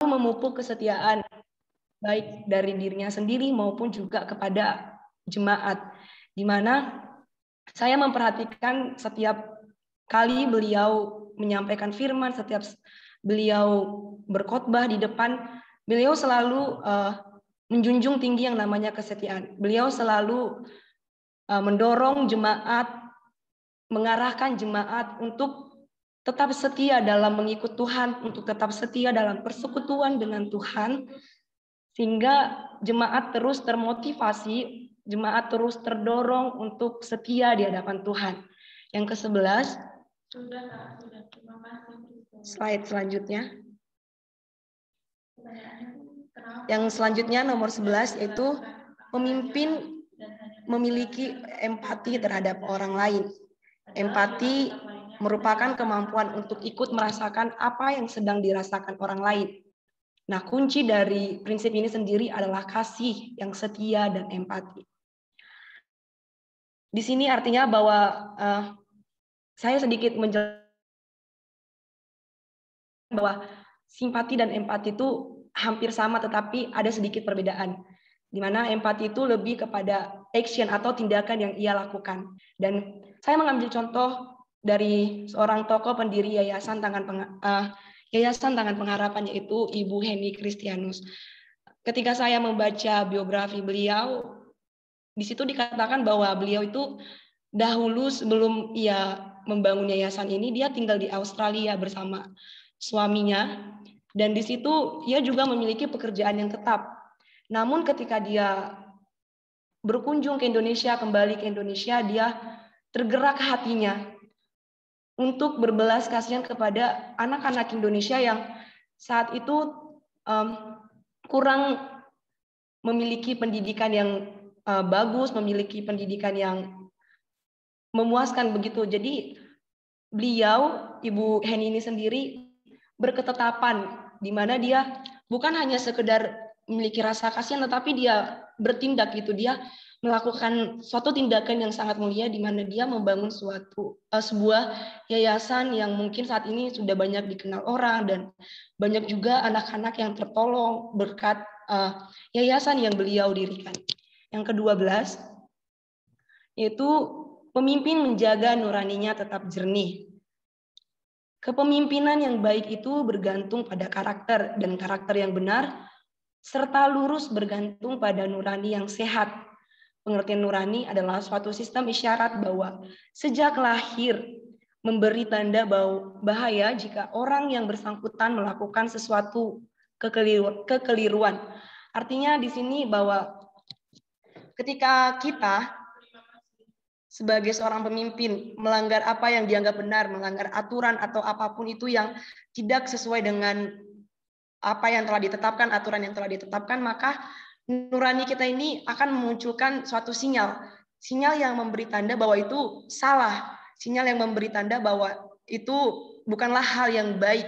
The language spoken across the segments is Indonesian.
memupuk kesetiaan baik dari dirinya sendiri maupun juga kepada jemaat, di mana saya memperhatikan setiap kali beliau menyampaikan firman, setiap beliau berkhotbah di depan, beliau selalu menjunjung tinggi yang namanya kesetiaan. Beliau selalu mendorong jemaat, mengarahkan jemaat untuk tetap setia dalam mengikut Tuhan, untuk tetap setia dalam persekutuan dengan Tuhan, sehingga jemaat terus termotivasi, jemaat terus terdorong untuk setia di hadapan Tuhan. Yang ke-11, slide selanjutnya. Yang selanjutnya nomor 11 yaitu pemimpin memiliki empati terhadap orang lain. Empati merupakan kemampuan untuk ikut merasakan apa yang sedang dirasakan orang lain. Nah, kunci dari prinsip ini sendiri adalah kasih yang setia dan empati. Di sini artinya bahwa saya sedikit menjelaskan bahwa simpati dan empati itu hampir sama, tetapi ada sedikit perbedaan. Di mana empati itu lebih kepada action atau tindakan yang ia lakukan. Dan saya mengambil contoh dari seorang tokoh pendiri Yayasan Tangan Pengharapan, yaitu Ibu Henny Kristianus. Ketika saya membaca biografi beliau, di situ dikatakan bahwa beliau itu dahulu sebelum ia membangun yayasan ini, dia tinggal di Australia bersama suaminya, dan di situ ia juga memiliki pekerjaan yang tetap. Namun ketika dia berkunjung ke Indonesia, kembali ke Indonesia, dia tergerak hatinya untuk berbelas kasihan kepada anak-anak Indonesia yang saat itu kurang memiliki pendidikan yang bagus, memiliki pendidikan yang memuaskan begitu. Jadi beliau, Ibu Henny ini sendiri berketetapan di mana dia bukan hanya sekedar memiliki rasa kasihan, tetapi dia bertindak gitu. Dia melakukan suatu tindakan yang sangat mulia di mana dia membangun sebuah yayasan yang mungkin saat ini sudah banyak dikenal orang, dan banyak juga anak-anak yang tertolong berkat yayasan yang beliau dirikan. Yang ke-12 yaitu pemimpin menjaga nuraninya tetap jernih. Kepemimpinan yang baik itu bergantung pada karakter, dan karakter yang benar serta lurus bergantung pada nurani yang sehat. Pengertian nurani adalah suatu sistem isyarat bahwa sejak lahir memberi tanda bahaya jika orang yang bersangkutan melakukan sesuatu kekeliruan. Artinya di sini bahwa ketika kita sebagai seorang pemimpin melanggar apa yang dianggap benar, melanggar aturan atau apapun itu yang tidak sesuai dengan apa yang telah ditetapkan, aturan yang telah ditetapkan, maka nurani kita ini akan memunculkan suatu sinyal yang memberi tanda bahwa itu salah, sinyal yang memberi tanda bahwa itu bukanlah hal yang baik.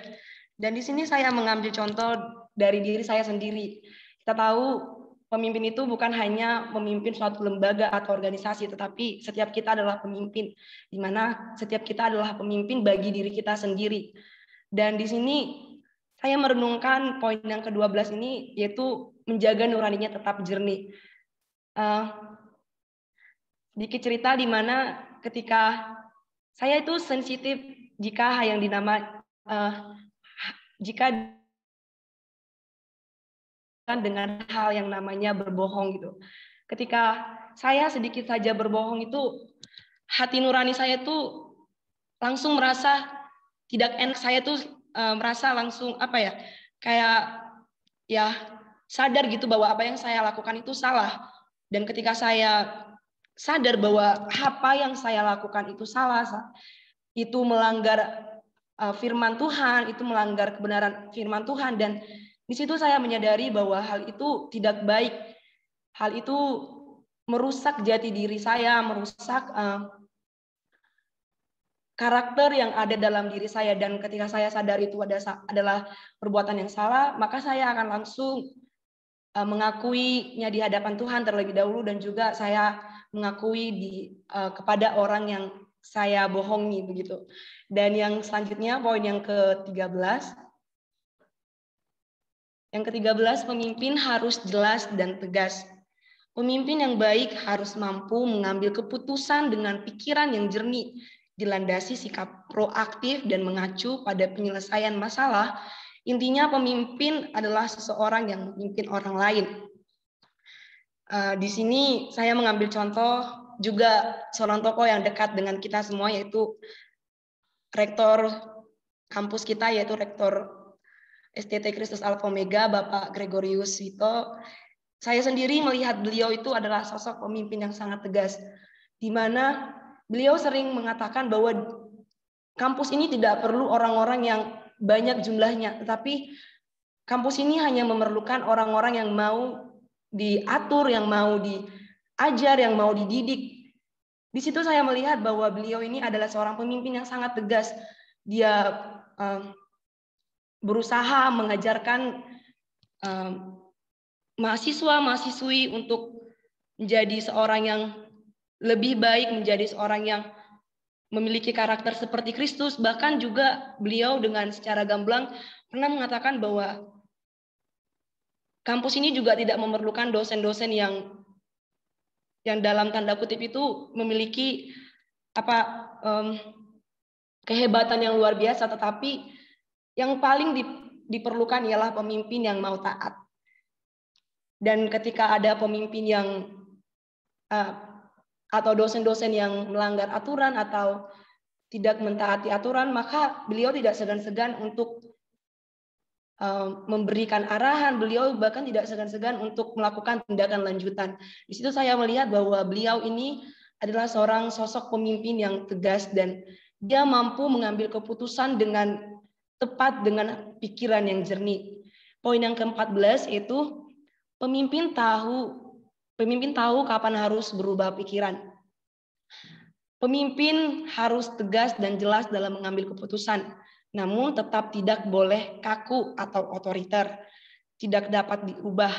Dan di sini saya mengambil contoh dari diri saya sendiri. Kita tahu pemimpin itu bukan hanya memimpin suatu lembaga atau organisasi, tetapi setiap kita adalah pemimpin, di mana setiap kita adalah pemimpin bagi diri kita sendiri. Dan di sini saya merenungkan poin yang ke-12 ini, yaitu menjaga nuraninya tetap jernih. Sedikit cerita di mana ketika saya itu sensitif jika dengan hal yang namanya berbohong gitu. Ketika saya sedikit saja berbohong itu, hati nurani saya tuh langsung merasa tidak enak. Saya tuh merasa langsung kayak ya sadar gitu bahwa apa yang saya lakukan itu salah. Dan ketika saya sadar bahwa apa yang saya lakukan itu salah, itu melanggar firman Tuhan, itu melanggar kebenaran firman Tuhan, dan di situ saya menyadari bahwa hal itu tidak baik. Hal itu merusak jati diri saya, merusak karakter yang ada dalam diri saya. Dan ketika saya sadar itu adalah perbuatan yang salah, maka saya akan langsung mengakuinya di hadapan Tuhan terlebih dahulu, dan juga saya mengakui kepada orang yang saya bohongi begitu. Dan yang selanjutnya, poin yang ke-13, Yang ke-13, pemimpin harus jelas dan tegas. Pemimpin yang baik harus mampu mengambil keputusan dengan pikiran yang jernih, dilandasi sikap proaktif dan mengacu pada penyelesaian masalah. Intinya pemimpin adalah seseorang yang memimpin orang lain. Di sini saya mengambil contoh juga seorang tokoh yang dekat dengan kita semua, yaitu rektor kampus kita, yaitu rektor STT Kristus Alpha Omega, Bapak Gregorius Wito. Saya sendiri melihat beliau itu adalah sosok pemimpin yang sangat tegas, di mana beliau sering mengatakan bahwa kampus ini tidak perlu orang-orang yang banyak jumlahnya, tetapi kampus ini hanya memerlukan orang-orang yang mau diatur, yang mau diajar, yang mau dididik. Di situ saya melihat bahwa beliau ini adalah seorang pemimpin yang sangat tegas. Dia berusaha mengajarkan mahasiswa-mahasiswi untuk menjadi seorang yang lebih baik, menjadi seorang yang memiliki karakter seperti Kristus. Bahkan juga beliau dengan secara gamblang pernah mengatakan bahwa kampus ini juga tidak memerlukan dosen-dosen yang dalam tanda kutip itu memiliki kehebatan yang luar biasa, tetapi yang paling diperlukan ialah pemimpin yang mau taat. Dan ketika ada pemimpin yang atau dosen-dosen yang melanggar aturan atau tidak mentaati aturan, maka beliau tidak segan-segan untuk memberikan arahan. Beliau bahkan tidak segan-segan untuk melakukan tindakan lanjutan. Di situ saya melihat bahwa beliau ini adalah seorang sosok pemimpin yang tegas dan dia mampu mengambil keputusan dengan tepat, dengan pikiran yang jernih. Poin yang ke-14 itu pemimpin tahu kapan harus berubah pikiran. Pemimpin harus tegas dan jelas dalam mengambil keputusan, namun tetap tidak boleh kaku atau otoriter, tidak dapat diubah.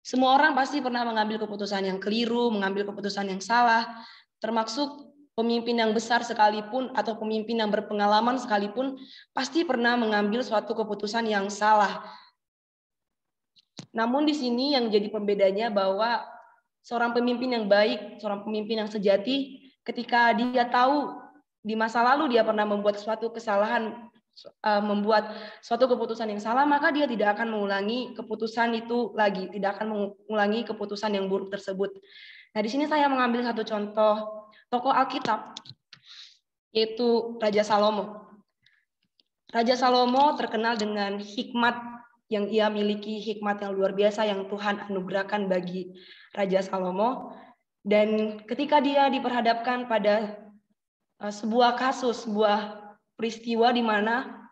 Semua orang pasti pernah mengambil keputusan yang keliru, mengambil keputusan yang salah, termasuk pemimpin yang besar sekalipun atau pemimpin yang berpengalaman sekalipun pasti pernah mengambil suatu keputusan yang salah. Namun di sini yang jadi pembedanya bahwa seorang pemimpin yang baik, seorang pemimpin yang sejati, ketika dia tahu di masa lalu dia pernah membuat suatu kesalahan, membuat suatu keputusan yang salah, maka dia tidak akan mengulangi keputusan itu lagi, tidak akan mengulangi keputusan yang buruk tersebut. Nah, di sini saya mengambil satu contoh tokoh Alkitab, yaitu Raja Salomo. Raja Salomo terkenal dengan hikmat yang ia miliki, hikmat yang luar biasa yang Tuhan anugerahkan bagi Raja Salomo. Dan ketika dia diperhadapkan pada sebuah kasus, sebuah peristiwa di mana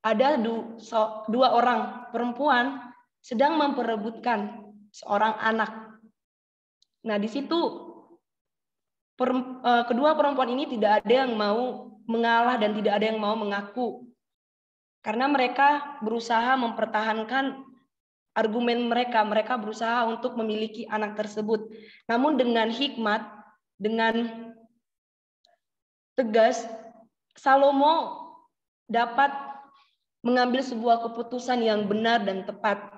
ada dua orang perempuan sedang memperebutkan seorang anak. Nah, di situ kedua perempuan ini tidak ada yang mau mengalah dan tidak ada yang mau mengaku. Karena mereka berusaha mempertahankan argumen mereka. Mereka berusaha untuk memiliki anak tersebut. Namun dengan hikmat, dengan tegas, Salomo dapat mengambil sebuah keputusan yang benar dan tepat.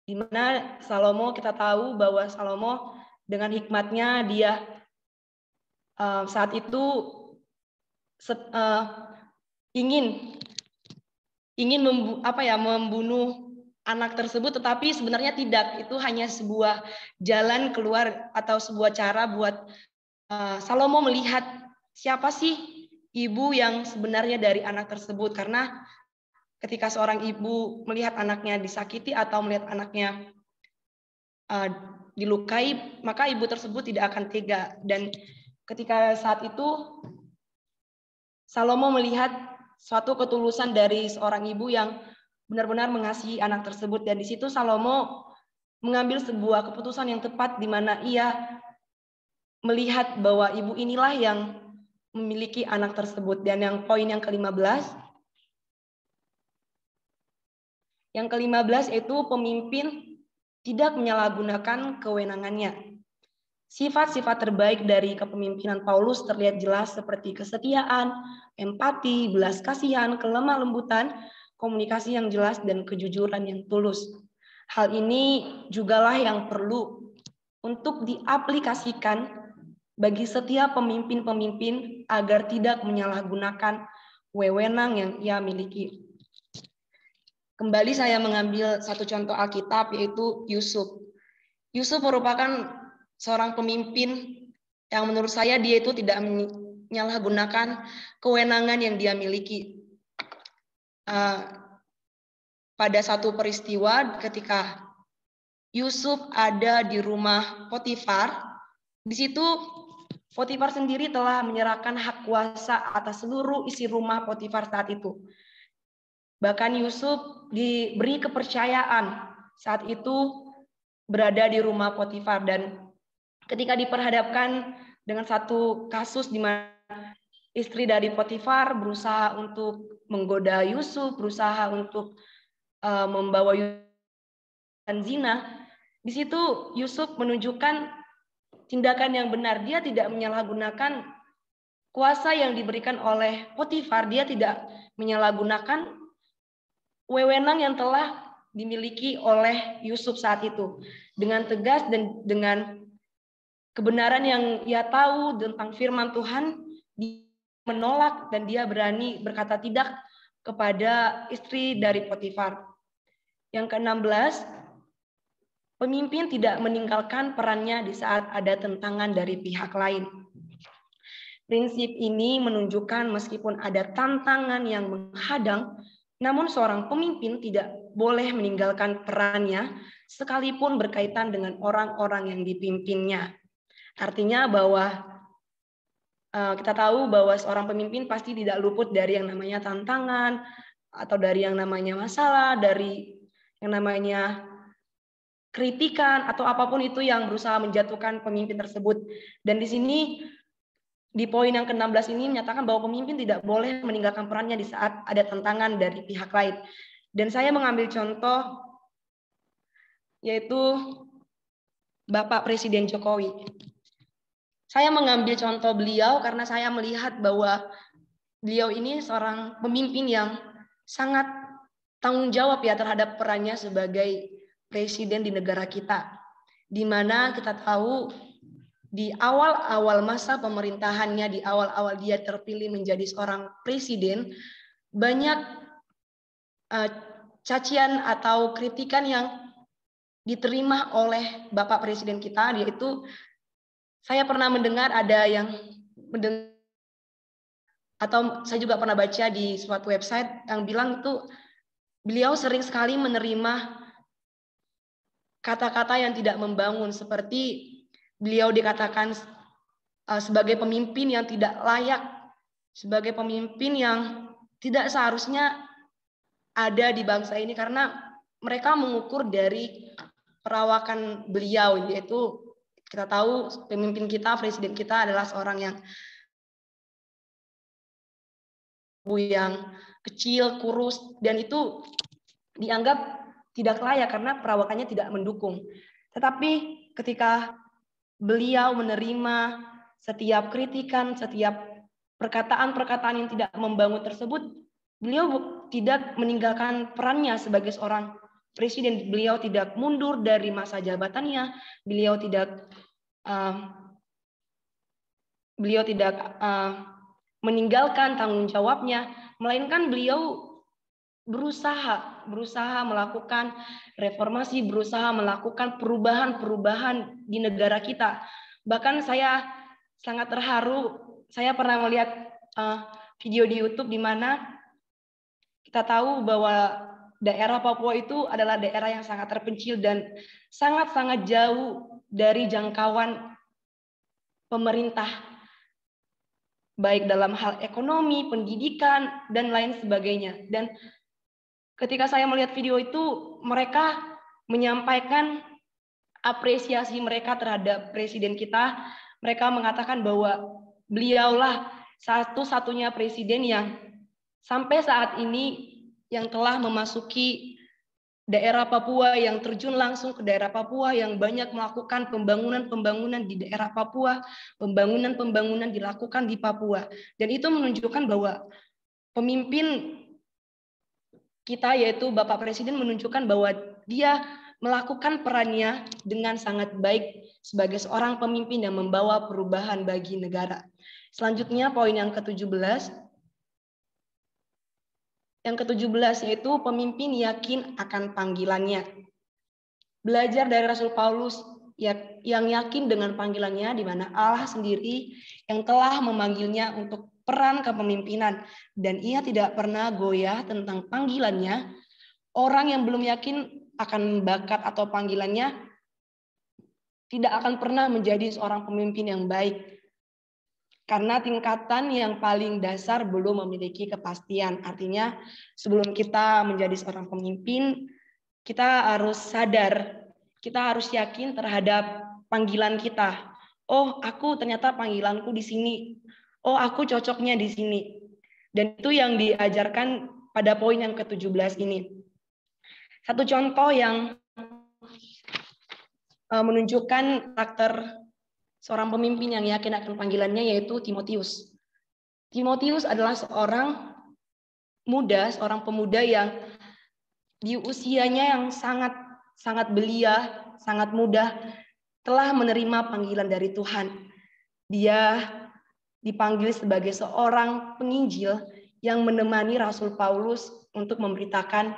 Di mana Salomo, kita tahu bahwa Salomo dengan hikmatnya dia saat itu ingin membunuh anak tersebut, tetapi sebenarnya tidak. Itu hanya sebuah jalan keluar atau sebuah cara buat Salomo melihat siapa sih ibu yang sebenarnya dari anak tersebut. Karena ketika seorang ibu melihat anaknya disakiti atau melihat anaknya dilukai, maka ibu tersebut tidak akan tega. Dan ketika saat itu Salomo melihat suatu ketulusan dari seorang ibu yang benar-benar mengasihi anak tersebut. Dan di situ Salomo mengambil sebuah keputusan yang tepat di mana ia melihat bahwa ibu inilah yang memiliki anak tersebut. Dan yang poin yang ke-15. Yang ke-15 itu pemimpin tidak menyalahgunakan kewenangannya. Sifat-sifat terbaik dari kepemimpinan Paulus terlihat jelas seperti kesetiaan, empati, belas kasihan, kelemah lembutan, komunikasi yang jelas, dan kejujuran yang tulus. Hal ini jugalah yang perlu untuk diaplikasikan bagi setiap pemimpin-pemimpin agar tidak menyalahgunakan wewenang yang ia miliki. Kembali saya mengambil satu contoh Alkitab, yaitu Yusuf. Yusuf merupakan seorang pemimpin yang menurut saya dia itu tidak menyalahgunakan kewenangan yang dia miliki. Pada satu peristiwa ketika Yusuf ada di rumah Potifar, di situ Potifar sendiri telah menyerahkan hak kuasa atas seluruh isi rumah Potifar saat itu. Bahkan Yusuf diberi kepercayaan saat itu berada di rumah Potifar, dan ketika diperhadapkan dengan satu kasus di mana istri dari Potifar berusaha untuk menggoda Yusuf, berusaha untuk membawa Yusuf zina, di situ Yusuf menunjukkan tindakan yang benar. Dia tidak menyalahgunakan kuasa yang diberikan oleh Potifar, dia tidak menyalahgunakan wewenang yang telah dimiliki oleh Yusuf saat itu. Dengan tegas dan dengan kebenaran yang ia tahu tentang firman Tuhan, dia menolak dan dia berani berkata tidak kepada istri dari Potifar. Yang ke-16, pemimpin tidak meninggalkan perannya di saat ada tentangan dari pihak lain. Prinsip ini menunjukkan meskipun ada tantangan yang menghadang, namun seorang pemimpin tidak boleh meninggalkan perannya sekalipun berkaitan dengan orang-orang yang dipimpinnya. Artinya bahwa kita tahu bahwa seorang pemimpin pasti tidak luput dari yang namanya tantangan, atau dari yang namanya masalah, dari yang namanya kritikan, atau apapun itu yang berusaha menjatuhkan pemimpin tersebut. Dan di sini, di poin yang ke-16 ini menyatakan bahwa pemimpin tidak boleh meninggalkan perannya di saat ada tantangan dari pihak lain. Dan saya mengambil contoh, yaitu Bapak Presiden Jokowi. Saya mengambil contoh beliau karena saya melihat bahwa beliau ini seorang pemimpin yang sangat tanggung jawab ya terhadap perannya sebagai presiden di negara kita. Di mana kita tahu di awal-awal masa pemerintahannya, di awal-awal dia terpilih menjadi seorang presiden, banyak cacian atau kritikan yang diterima oleh Bapak Presiden kita, yaitu saya pernah mendengar ada yang mendengar, atau saya juga pernah baca di suatu website yang bilang itu beliau sering sekali menerima kata-kata yang tidak membangun, seperti beliau dikatakan sebagai pemimpin yang tidak layak, sebagai pemimpin yang tidak seharusnya ada di bangsa ini, karena mereka mengukur dari perawakan beliau, yaitu kita tahu pemimpin kita, presiden kita adalah seorang yang kecil, kurus, dan itu dianggap tidak layak karena perawakannya tidak mendukung. Tetapi ketika beliau menerima setiap kritikan, setiap perkataan-perkataan yang tidak membangun tersebut, beliau tidak meninggalkan perannya sebagai seorang presiden. Beliau tidak mundur dari masa jabatannya, beliau tidak meninggalkan tanggung jawabnya, melainkan beliau berusaha melakukan reformasi, berusaha melakukan perubahan-perubahan di negara kita. Bahkan saya sangat terharu, saya pernah melihat video di YouTube di mana kita tahu bahwa daerah Papua itu adalah daerah yang sangat terpencil dan sangat-sangat jauh dari jangkauan pemerintah, baik dalam hal ekonomi, pendidikan, dan lain sebagainya. Dan ketika saya melihat video itu, mereka menyampaikan apresiasi mereka terhadap presiden kita. Mereka mengatakan bahwa beliaulah satu-satunya presiden yang sampai saat ini yang telah memasuki daerah Papua, yang terjun langsung ke daerah Papua, yang banyak melakukan pembangunan-pembangunan di daerah Papua, pembangunan-pembangunan dilakukan di Papua. Dan itu menunjukkan bahwa pemimpin kita, yaitu Bapak Presiden, menunjukkan bahwa dia melakukan perannya dengan sangat baik sebagai seorang pemimpin yang membawa perubahan bagi negara. Selanjutnya poin yang ke-17. Yang ke-17 yaitu pemimpin yakin akan panggilannya. Belajar dari Rasul Paulus yang yakin dengan panggilannya, di mana Allah sendiri yang telah memanggilnya untuk peran kepemimpinan, dan ia tidak pernah goyah tentang panggilannya. Orang yang belum yakin akan bakat atau panggilannya tidak akan pernah menjadi seorang pemimpin yang baik, karena tingkatan yang paling dasar belum memiliki kepastian. Artinya sebelum kita menjadi seorang pemimpin, kita harus sadar, kita harus yakin terhadap panggilan kita. Oh, aku ternyata panggilanku di sini. Oh, aku cocoknya di sini. Dan itu yang diajarkan pada poin yang ke-17 ini. Satu contoh yang menunjukkan karakter seorang pemimpin yang yakin akan panggilannya yaitu Timotius. Timotius adalah seorang pemuda yang di usianya yang sangat belia, sangat muda, telah menerima panggilan dari Tuhan. Dia dipanggil sebagai seorang penginjil yang menemani Rasul Paulus untuk memberitakan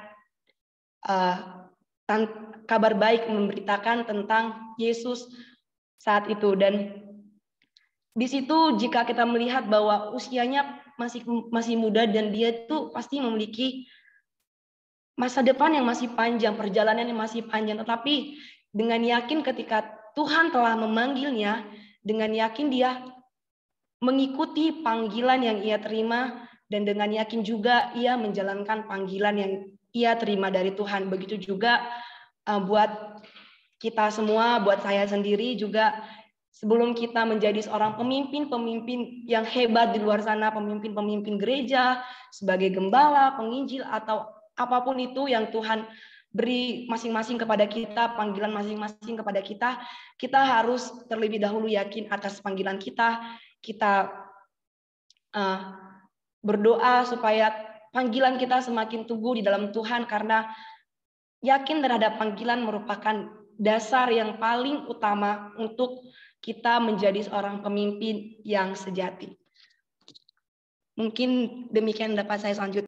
kabar baik, memberitakan tentang Yesus saat itu. Dan di situ jika kita melihat bahwa usianya masih muda dan dia itu pasti memiliki masa depan yang masih panjang, perjalanan yang masih panjang, tetapi dengan yakin ketika Tuhan telah memanggilnya, dengan yakin dia mengikuti panggilan yang ia terima, dan dengan yakin juga ia menjalankan panggilan yang ia terima dari Tuhan. Begitu juga buat kita semua, buat saya sendiri juga, sebelum kita menjadi seorang pemimpin yang hebat di luar sana, pemimpin gereja, sebagai gembala, penginjil, atau apapun itu yang Tuhan beri masing-masing kepada kita, panggilan masing-masing kepada kita, kita harus terlebih dahulu yakin atas panggilan kita. Kita berdoa supaya panggilan kita semakin teguh di dalam Tuhan, karena yakin terhadap panggilan merupakan dasar yang paling utama untuk kita menjadi seorang pemimpin yang sejati. Mungkin demikian dapat saya selanjutnya.